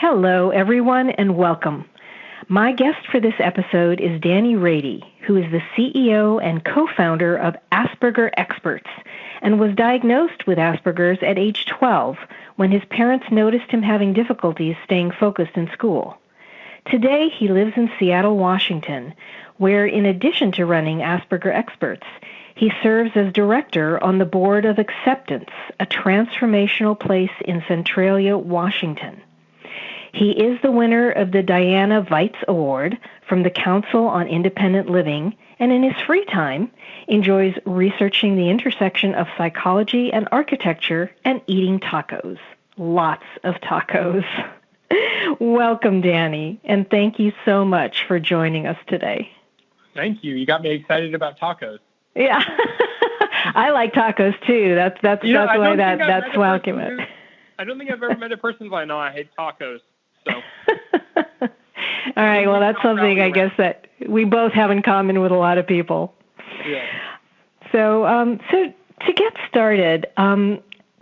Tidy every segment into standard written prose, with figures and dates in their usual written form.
Hello, everyone, and welcome. My guest for this episode is Raede, who is the CEO and co-founder of Asperger Experts and was diagnosed with Asperger's at age 12 when his parents noticed him having difficulties staying focused in school. Today, he lives in Seattle, Washington, where in addition to running Asperger Experts, he serves as director on the board of Acceptance, a transformational place in Centralia, Washington. He is the winner of the Diana Weitz Award from the Council on Independent Living, and in his free time, enjoys researching the intersection of psychology and architecture and eating tacos. Lots of tacos. Welcome, Danny, and thank you so much for joining us today. Thank you. You got me excited about tacos. Yeah, I like tacos too. That's why I came out. I don't think I've ever met a who's like, no, I hate tacos. So. All right. Well, that's something I guess that we both have in common with a lot of people. Yeah. So to get started,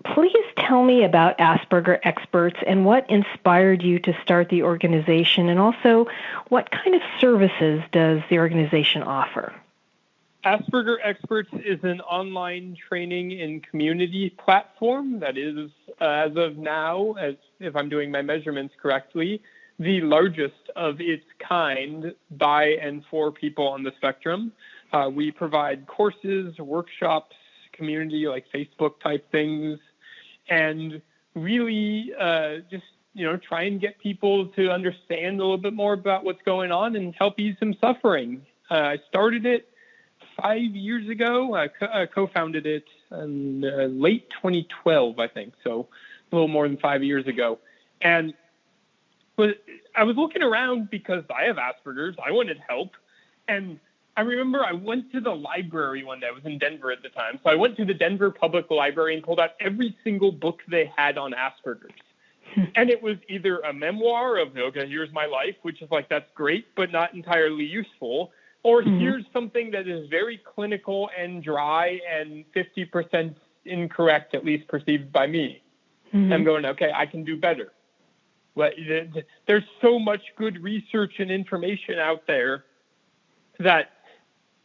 please tell me about Asperger Experts and what inspired you to start the organization, and also what kind of services does the organization offer? Asperger Experts is an online training and community platform that is, as of now, as if I'm doing my measurements correctly, the largest of its kind by and for people on the spectrum. We provide courses, workshops, community like Facebook type things, and really just try and get people to understand a little bit more about what's going on and help ease some suffering. I started it 5 years ago. I co-founded it in late 2012, I think, so a little more than 5 years ago. And I was looking around because I have Asperger's. I wanted help. And I remember I went to the library one day. I was in Denver at the time. So I went to the Denver Public Library and pulled out every single book they had on Asperger's. And it was either a memoir of, okay, here's my life, which is like, that's great, but not entirely useful. Or here's something that is very clinical and dry and 50% incorrect, at least perceived by me. I'm going, okay, I can do better. But there's so much good research and information out there that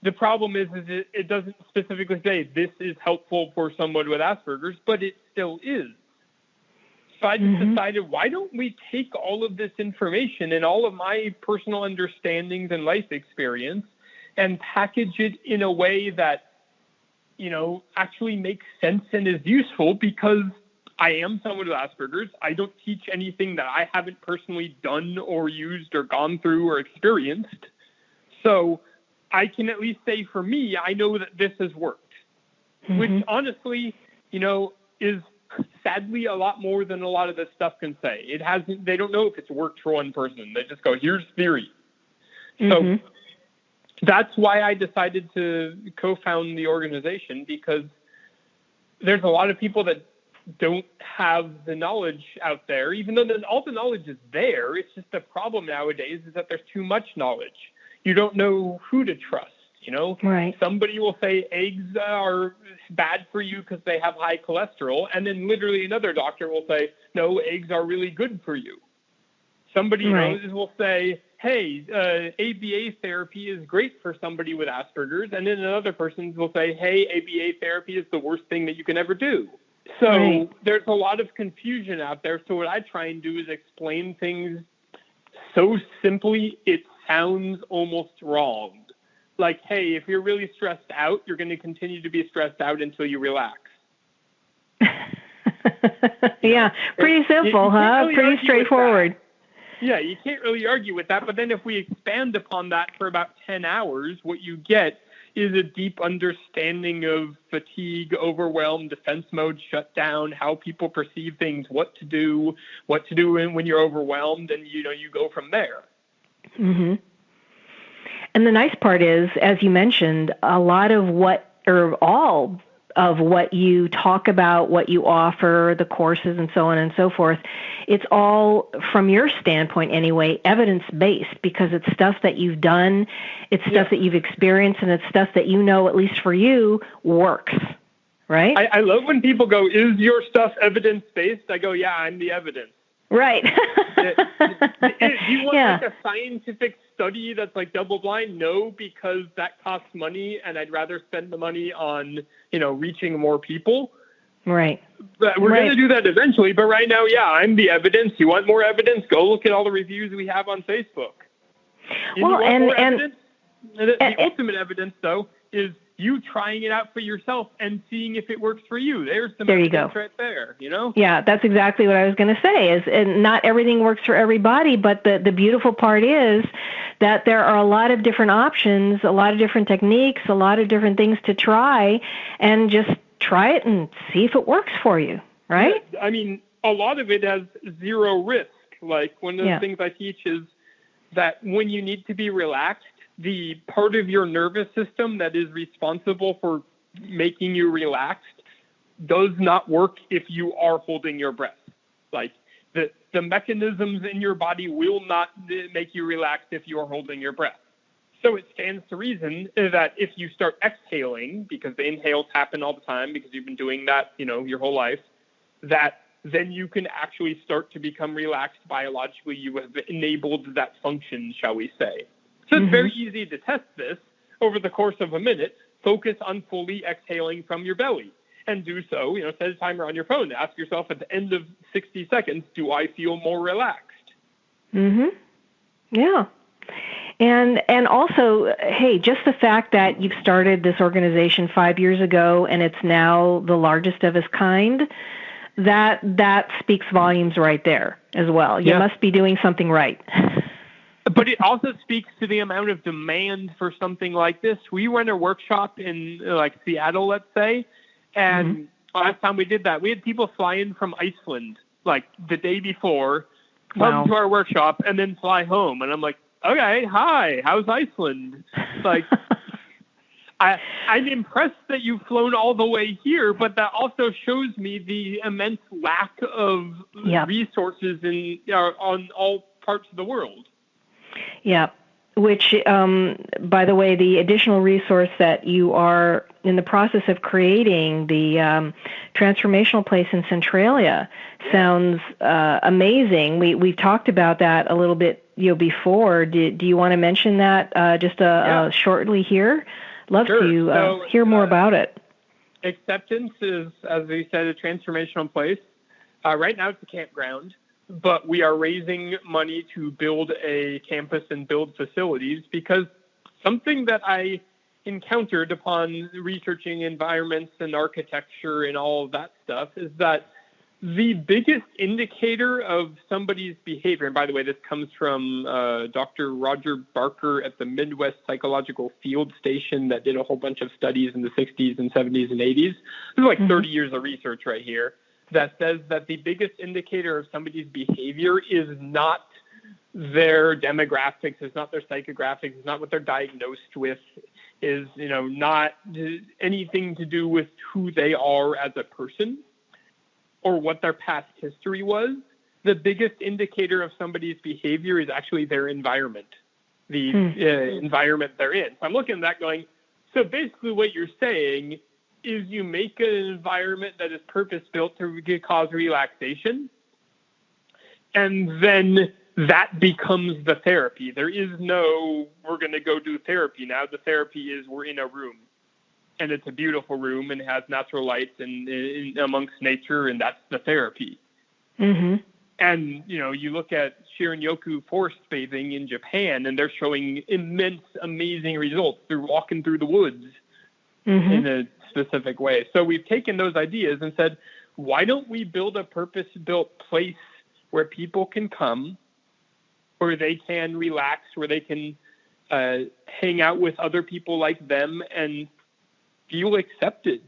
the problem is it doesn't specifically say this is helpful for someone with Asperger's, but it still is. So I just decided, why don't we take all of this information and all of my personal understandings and life experience and package it in a way that, actually makes sense and is useful, because I am someone with Asperger's. I don't teach anything that I haven't personally done or used or gone through or experienced. So I can at least say for me, I know that this has worked, which honestly, is sadly a lot more than a lot of this stuff can say. It hasn't. They don't know if it's worked for one person. They just go, here's theory. So that's why I decided to co-found the organization, because there's a lot of people that don't have the knowledge out there, even though all the knowledge is there. It's just the problem nowadays is that there's too much knowledge. You don't know who to trust. Right. Somebody will say eggs are bad for you because they have high cholesterol, and then literally another doctor will say, no, eggs are really good for you. Somebody will say, hey, ABA therapy is great for somebody with Asperger's, and then another person will say, hey, ABA therapy is the worst thing that you can ever do. So there's a lot of confusion out there. So what I try and do is explain things so simply it sounds almost wrong. Like, hey, if you're really stressed out, you're going to continue to be stressed out until you relax. Yeah, pretty simple, huh? Pretty straightforward. Yeah, you can't really argue with that. But then if we expand upon that for about 10 hours, what you get is a deep understanding of fatigue, overwhelm, defense mode, shutdown, how people perceive things, what to do when you're overwhelmed, and you go from there. And the nice part is, as you mentioned, a lot of all of what you talk about, what you offer, the courses and so on and so forth, it's all, from your standpoint anyway, evidence-based, because it's stuff that you've done, it's stuff that you've experienced, and it's stuff that at least for you, works, right? I love when people go, is your stuff evidence-based? I go, yeah, I'm the evidence. Right. Do you want like a scientific study that's like double blind? No, because that costs money, and I'd rather spend the money on, reaching more people. Right. But we're going to do that eventually. But right now, I'm the evidence. You want more evidence? Go look at all the reviews we have on Facebook. The ultimate evidence, though, is you trying it out for yourself and seeing if it works for you. There's some evidence right there, Yeah, that's exactly what I was going to say. And not everything works for everybody, but the beautiful part is that there are a lot of different options, a lot of different techniques, a lot of different things to try, and just try it and see if it works for you, right? Yeah, I mean, a lot of it has zero risk. Like one of the things I teach is that when you need to be relaxed, the part of your nervous system that is responsible for making you relaxed does not work if you are holding your breath. Like the mechanisms in your body will not make you relaxed if you are holding your breath. So it stands to reason that if you start exhaling, because the inhales happen all the time because you've been doing that, your whole life, that then you can actually start to become relaxed biologically. You have enabled that function, shall we say. So it's very easy to test this over the course of a minute. Focus on fully exhaling from your belly and do so. Set a timer on your phone to ask yourself at the end of 60 seconds, do I feel more relaxed? Yeah. And also, hey, just the fact that you've started this organization 5 years ago and it's now the largest of its kind, that speaks volumes right there as well. You must be doing something right. But it also speaks to the amount of demand for something like this. We run a workshop in like Seattle, let's say, and last time we did that, we had people fly in from Iceland like the day before, come to our workshop, and then fly home. And I'm like, okay, hi, how's Iceland? Like, I'm impressed that you've flown all the way here, but that also shows me the immense lack of resources on all parts of the world. Yeah, which, by the way, the additional resource that you are in the process of creating, the transformational place in Centralia, sounds amazing. We've talked about that a little bit before. Do you want to mention that just shortly here? Love to hear more about it. Acceptance is, as we said, a transformational place. Right now it's a campground, but we are raising money to build a campus and build facilities because something that I encountered upon researching environments and architecture and all of that stuff is that the biggest indicator of somebody's behavior, and by the way, this comes from Dr. Roger Barker at the Midwest Psychological Field Station that did a whole bunch of studies in the 60s and 70s and 80s. This is like 30 years of research right here that says that the biggest indicator of somebody's behavior is not their demographics, is not their psychographics, is not what they're diagnosed with, is not anything to do with who they are as a person or what their past history was. The biggest indicator of somebody's behavior is actually their environment, the environment they're in. So I'm looking at that going, so basically what you're saying is you make an environment that is purpose-built to cause relaxation, and then that becomes the therapy. There is no, we're going to go do therapy now. The therapy is we're in a room. And it's a beautiful room and has natural lights and amongst nature, and that's the therapy. And, you look at Shirin-yoku forest bathing in Japan, and they're showing immense, amazing results through walking through the woods in a specific way. So we've taken those ideas and said, why don't we build a purpose-built place where people can come, where they can relax, where they can hang out with other people like them and feel accepted.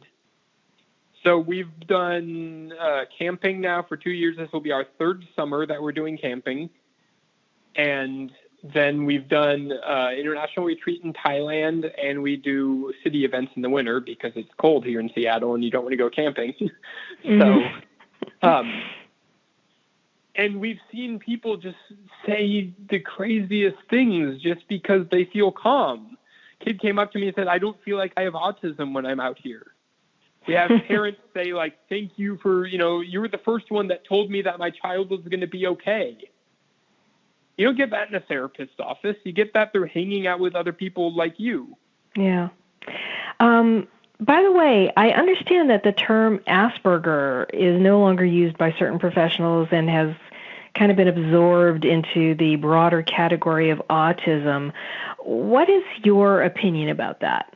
So we've done camping now for 2 years. This will be our third summer that we're doing camping. And then we've done international retreat in Thailand, and we do city events in the winter because it's cold here in Seattle and you don't want to go camping. So, and we've seen people just say the craziest things just because they feel calm. Kid came up to me and said, I don't feel like I have autism when I'm out here. We have parents say, like, thank you for, you were the first one that told me that my child was going to be okay. You don't get that in a therapist's office. You get that through hanging out with other people like you. Yeah. By the way, I understand that the term Asperger is no longer used by certain professionals and has kind of been absorbed into the broader category of autism. What is your opinion about that?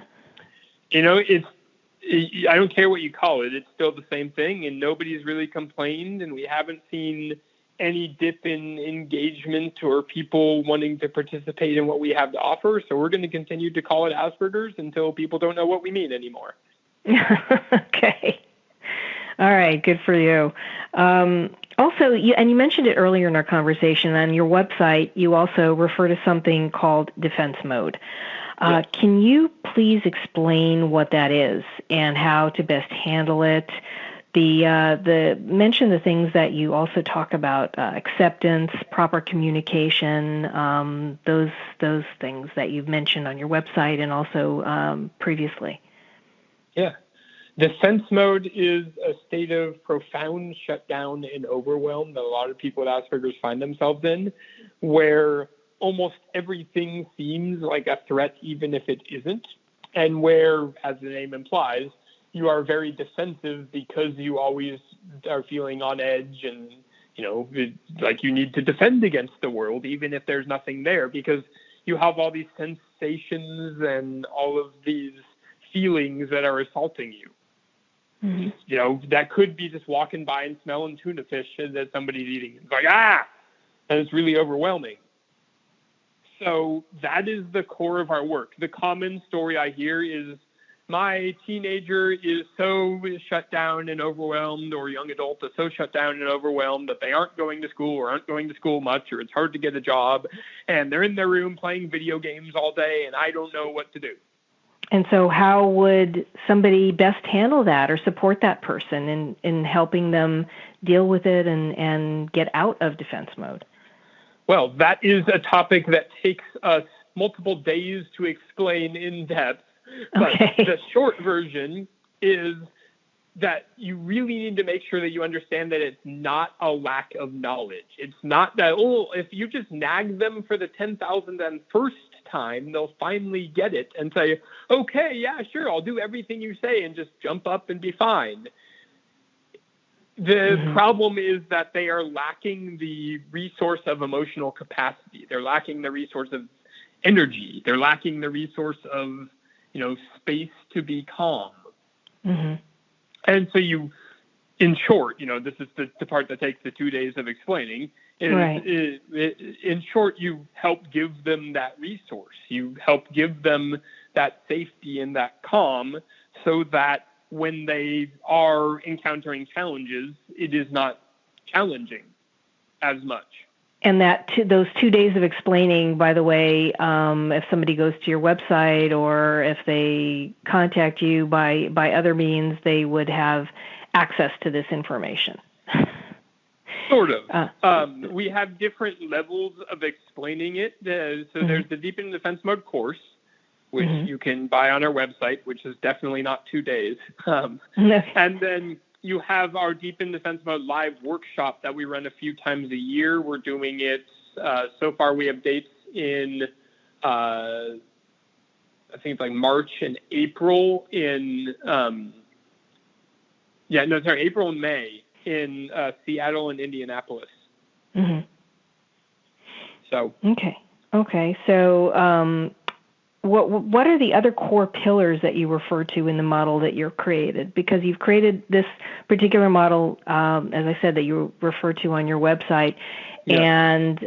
I don't care what you call it. It's still the same thing, and nobody's really complained, and we haven't seen any dip in engagement or people wanting to participate in what we have to offer. So we're going to continue to call it Asperger's until people don't know what we mean anymore. Okay. All right. Good for you. Also, you mentioned it earlier in our conversation, on your website, you also refer to something called defense mode. Yes. Can you please explain what that is and how to best handle it? Mention the things that you also talk about, acceptance, proper communication, those things that you've mentioned on your website and also previously. Yeah. Defense mode is a state of profound shutdown and overwhelm that a lot of people with Asperger's find themselves in, where almost everything seems like a threat, even if it isn't, and where, as the name implies, you are very defensive because you always are feeling on edge and, like you need to defend against the world, even if there's nothing there, because you have all these sensations and all of these feelings that are assaulting you. Mm-hmm. That could be just walking by and smelling tuna fish that somebody's eating. It's like, and it's really overwhelming. So that is the core of our work. The common story I hear is, my teenager is so shut down and overwhelmed, or young adult is so shut down and overwhelmed that they aren't going to school or aren't going to school much, or it's hard to get a job, and they're in their room playing video games all day, and I don't know what to do. And so how would somebody best handle that or support that person in helping them deal with it and get out of defense mode? Well, that is a topic that takes us multiple days to explain in depth. But the short version is that you really need to make sure that you understand that it's not a lack of knowledge. It's not that, if you just nag them for the 10,001st time, they'll finally get it and say, okay, yeah, sure, I'll do everything you say and just jump up and be fine. The problem is that they are lacking the resource of emotional capacity. They're lacking the resource of energy. They're lacking the resource of space to be calm. Mm-hmm. And so in short, this is the part that takes the 2 days of explaining. In short, you help give them that resource. You help give them that safety and that calm so that when they are encountering challenges, it is not challenging as much. And those 2 days of explaining, by the way, if somebody goes to your website or if they contact you by other means, they would have access to this information. Sort of. We have different levels of explaining it. So there's the Deep in Defense Mode course, which you can buy on our website, which is definitely not 2 days. And then you have our Deep in Defense Mode live workshop that we run a few times a year. We're doing it. So far, we have dates in, I think it's like March and April April and May in Seattle and Indianapolis. Mm-hmm. So. Okay. So, what are the other core pillars that you refer to in the model that you've created? Because you've created this particular model, as I said, that you refer to on your website, and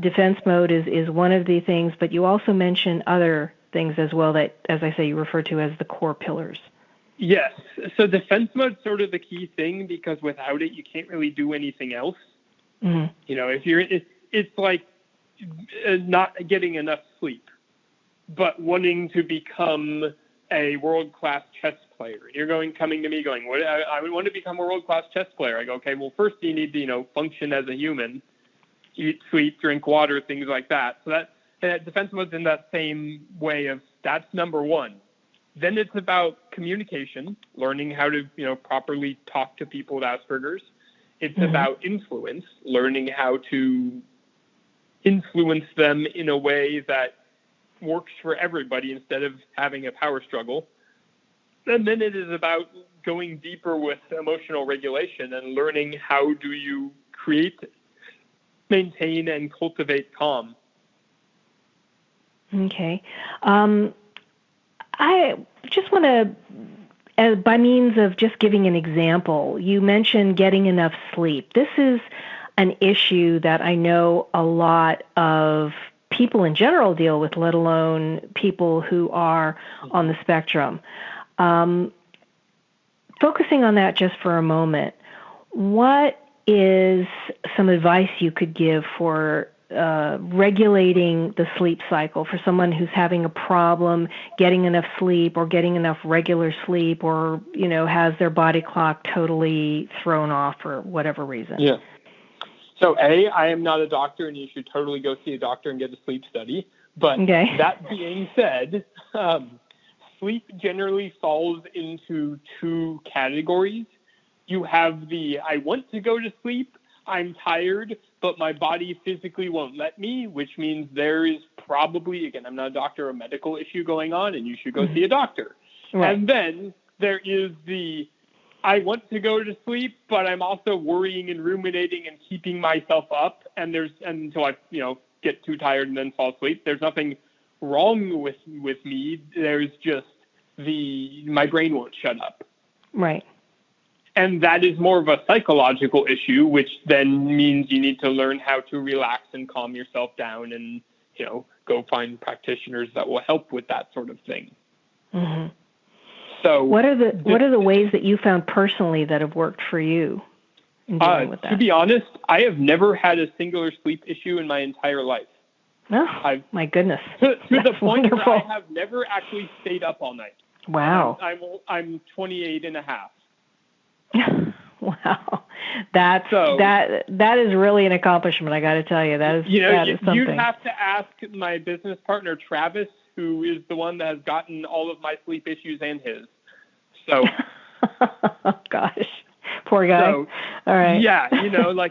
defense mode is one of the things, but you also mention other things as well that, as I say, you refer to as the core pillars. Yes. So defense mode is sort of the key thing, because without it, you can't really do anything else. Mm-hmm. It's like not getting enough sleep, but wanting to become a world-class chess player. You're coming to me going, I would want to become a world-class chess player. I go, okay, well, first you need to, function as a human, eat, sleep, drink water, things like that. So that defense mode's in that same way of, that's number one. Then it's about communication, learning how to, properly talk to people with Asperger's. It's about influence, learning how to influence them in a way that works for everybody instead of having a power struggle. And then it is about going deeper with emotional regulation and learning how do you create, maintain, and cultivate calm. Okay. I just want to, by means of just giving an example, you mentioned getting enough sleep. This is an issue that I know a lot of people in general deal with, let alone people who are on the spectrum. Focusing on that just for a moment, what is some advice you could give for regulating the sleep cycle for someone who's having a problem getting enough sleep or getting enough regular sleep, or, has their body clock totally thrown off for whatever reason? Yeah. So I am not a doctor, and you should totally go see a doctor and get a sleep study. But That being said, sleep generally falls into two categories. You have the I want to go to sleep, I'm tired, but my body physically won't let me, which means there is probably, again, I'm not a doctor, a medical issue going on, and you should go see a doctor. Right. And then there is the I want to go to sleep, but I'm also worrying and ruminating and keeping myself up, and until I, get too tired and then fall asleep. There's nothing wrong with me. There's just my brain won't shut up. Right. And that is more of a psychological issue, which then means you need to learn how to relax and calm yourself down and, go find practitioners that will help with that sort of thing. Mm-hmm. So what are the ways that you found personally that have worked for you in dealing with that? To be honest, I have never had a singular sleep issue in my entire life. Oh, my goodness. To the point wonderful. where I have never actually stayed up all night. Wow. I'm 28 and a half. Wow. That is really an accomplishment, I got to tell you. That is something. You'd have to ask my business partner, Travis, who is the one that has gotten all of my sleep issues and his. So, gosh, poor guy. So, all right. Yeah,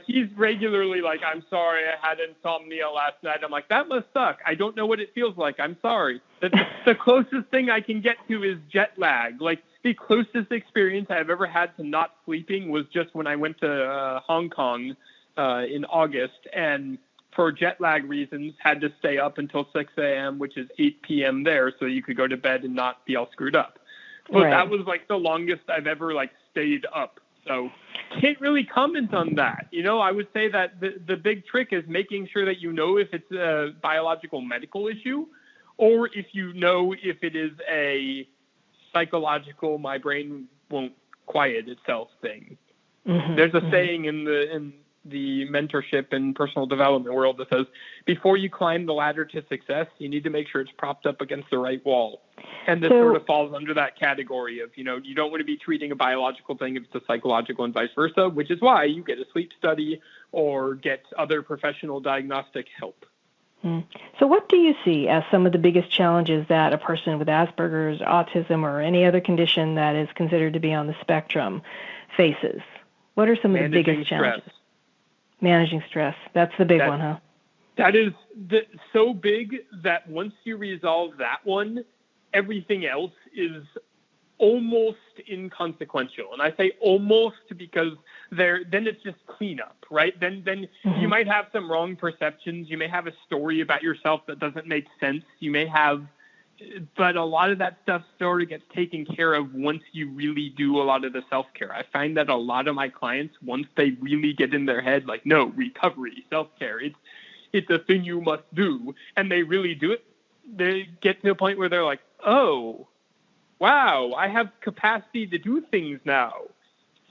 he's regularly like, I'm sorry, I had insomnia last night. I'm like, that must suck. I don't know what it feels like. I'm sorry. The closest thing I can get to is jet lag. Like, the closest experience I've ever had to not sleeping was just when I went to Hong Kong in August, and for jet lag reasons, had to stay up until 6 a.m., which is 8 p.m. there, so you could go to bed and not be all screwed up. But right. That was the longest I've ever stayed up. So can't really comment on that. I would say that the big trick is making sure that if it's a biological medical issue, or if if it is a psychological, my brain won't quiet itself thing. Mm-hmm. There's a saying in the mentorship and personal development world that says, before you climb the ladder to success, you need to make sure it's propped up against the right wall. And this sort of falls under that category of, you don't want to be treating a biological thing if it's a psychological and vice versa, which is why you get a sleep study or get other professional diagnostic help. So what do you see as some of the biggest challenges that a person with Asperger's, autism, or any other condition that is considered to be on the spectrum faces? What are some of the biggest challenges? Managing stress. That's the big one, huh? That is so big that once you resolve that one, everything else is almost inconsequential. And I say almost because then it's just cleanup, right? Then mm-hmm. you might have some wrong perceptions. You may have a story about yourself that doesn't make sense. But a lot of that stuff sort of gets taken care of once you really do a lot of the self-care. I find that a lot of my clients, once they really get in their head, no, recovery, self-care, it's a thing you must do, and they really do it, they get to a point where they're like, oh, wow, I have capacity to do things now.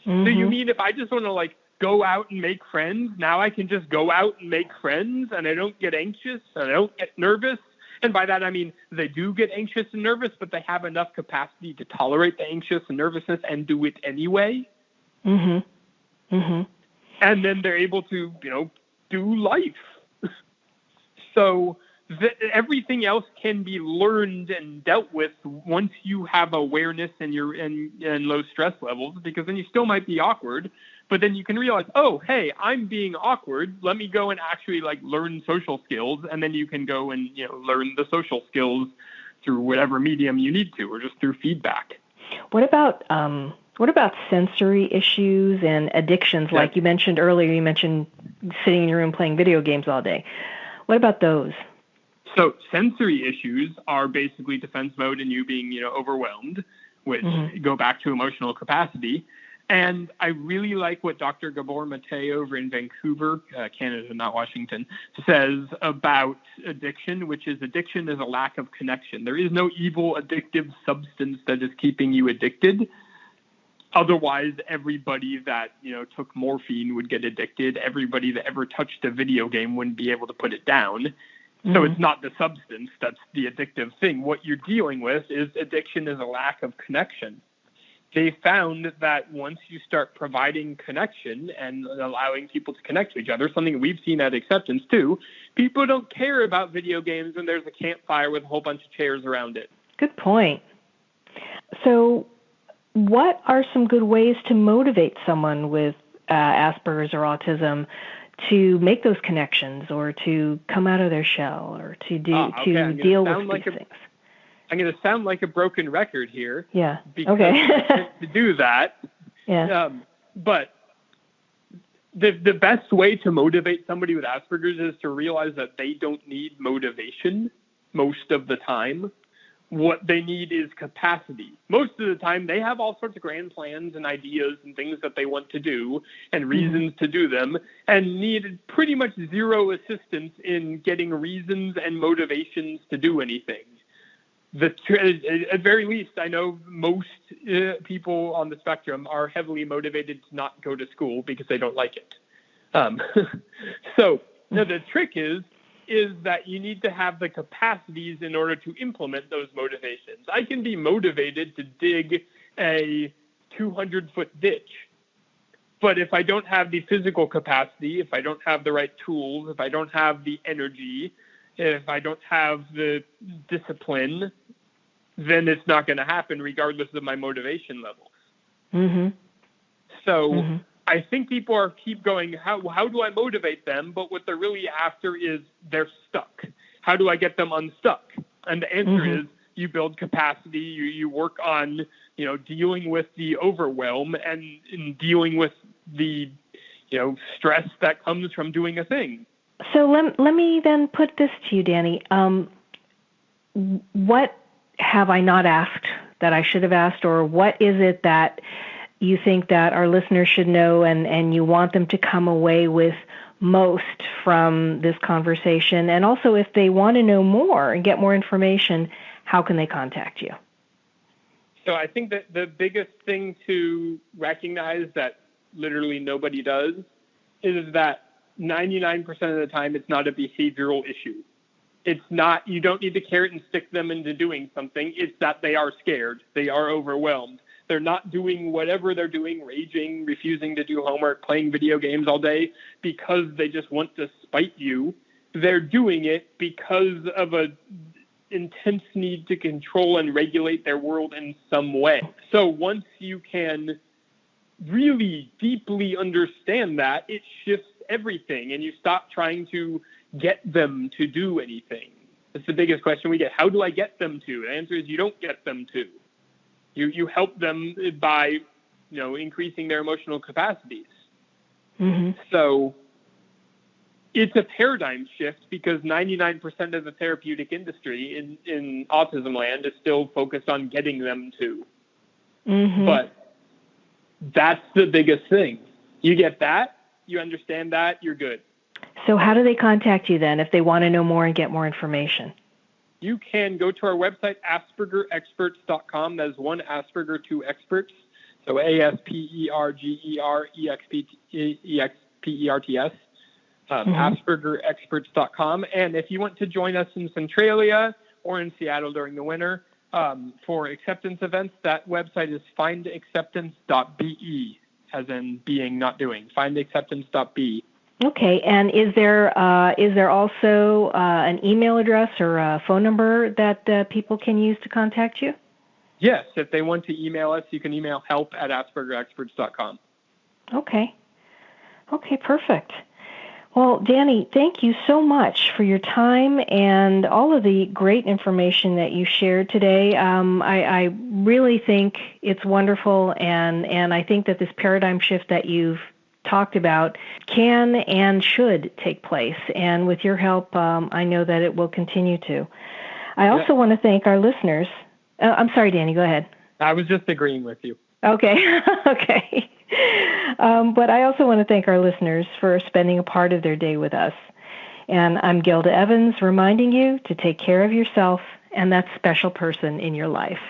Mm-hmm. So you mean if I just want to go out and make friends, now I can just go out and make friends and I don't get anxious and I don't get nervous? And by that, I mean they do get anxious and nervous, but they have enough capacity to tolerate the anxious and nervousness and do it anyway. Mm-hmm. Mm-hmm. And then they're able to, do life. So everything else can be learned and dealt with once you have awareness and low stress levels, because then you still might be awkward, but then you can realize, oh, hey, I'm being awkward. Let me go and actually learn social skills. And then you can go and, learn the social skills through whatever medium you need to, or just through feedback. What about sensory issues and addictions? Like you mentioned earlier, you mentioned sitting in your room playing video games all day. What about those? So sensory issues are basically defense mode and you being, overwhelmed, which go back to emotional capacity. And I really like what Dr. Gabor Mate over in Vancouver, Canada, not Washington, says about addiction, which is addiction is a lack of connection. There is no evil addictive substance that is keeping you addicted. Otherwise, everybody that, took morphine would get addicted. Everybody that ever touched a video game wouldn't be able to put it down. So it's not the substance that's the addictive thing. What you're dealing with is addiction is a lack of connection. They found that once you start providing connection and allowing people to connect to each other, something we've seen at Acceptance too, people don't care about video games when there's a campfire with a whole bunch of chairs around it. Good point. So what are some good ways to motivate someone with Asperger's or autism to make those connections, or to come out of their shell, or to deal with these things? I'm going to sound like a broken record here. Yeah. Because to do that. Yeah. But the best way to motivate somebody with Asperger's is to realize that they don't need motivation most of the time. What they need is capacity. Most of the time, they have all sorts of grand plans and ideas and things that they want to do and reasons to do them, and need pretty much zero assistance in getting reasons and motivations to do anything. At very least, I know most people on the spectrum are heavily motivated to not go to school because they don't like it. So the trick is that you need to have the capacities in order to implement those motivations. I can be motivated to dig a 200-foot ditch, but if I don't have the physical capacity, if I don't have the right tools, if I don't have the energy, if I don't have the discipline, then it's not going to happen regardless of my motivation levels. So I think people keep going, how do I motivate them? But what they're really after is they're stuck. How do I get them unstuck? And the answer is you build capacity, you work on, dealing with the overwhelm and in dealing with the, stress that comes from doing a thing. So let me then put this to you, Danny. What have I not asked that I should have asked, or what is it that you think that our listeners should know and you want them to come away with most from this conversation? And also, if they want to know more and get more information, how can they contact you? So I think that the biggest thing to recognize that literally nobody does is that 99% of the time it's not a behavioral issue. It's not, you don't need to carrot and stick them into doing something. It's that they are scared. They are overwhelmed. They're not doing whatever they're doing, raging, refusing to do homework, playing video games all day because they just want to spite you. They're doing it because of a intense need to control and regulate their world in some way. So once you can really deeply understand that, it shifts everything, and you stop trying to get them to do anything. That's the biggest question we get. How do I get them to? The answer is you don't get them to. You help them by, increasing their emotional capacities. So it's a paradigm shift because 99% of the therapeutic industry in autism land is still focused on getting them to. But that's the biggest thing. You get that, you understand that, you're good. So how do they contact you then if they want to know more and get more information? You can go to our website, aspergerexperts.com. That is one Asperger, two experts. So ASPERGEREXPERTS, aspergerexperts.com. And if you want to join us in Centralia or in Seattle during the winter for acceptance events, that website is findacceptance.be, as in being, not doing, findacceptance.be. Okay, and is there also an email address or a phone number that people can use to contact you? Yes, if they want to email us, you can email help@aspergerexperts.com. Okay. Okay, perfect. Well, Danny, thank you so much for your time and all of the great information that you shared today. I really think it's wonderful, and I think that this paradigm shift that you've talked about can and should take place. And with your help, I know that it will continue to. I also want to thank our listeners. I'm sorry, Danny, go ahead. I was just agreeing with you. Okay. Okay. But I also want to thank our listeners for spending a part of their day with us. And I'm Gilda Evans, reminding you to take care of yourself and that special person in your life.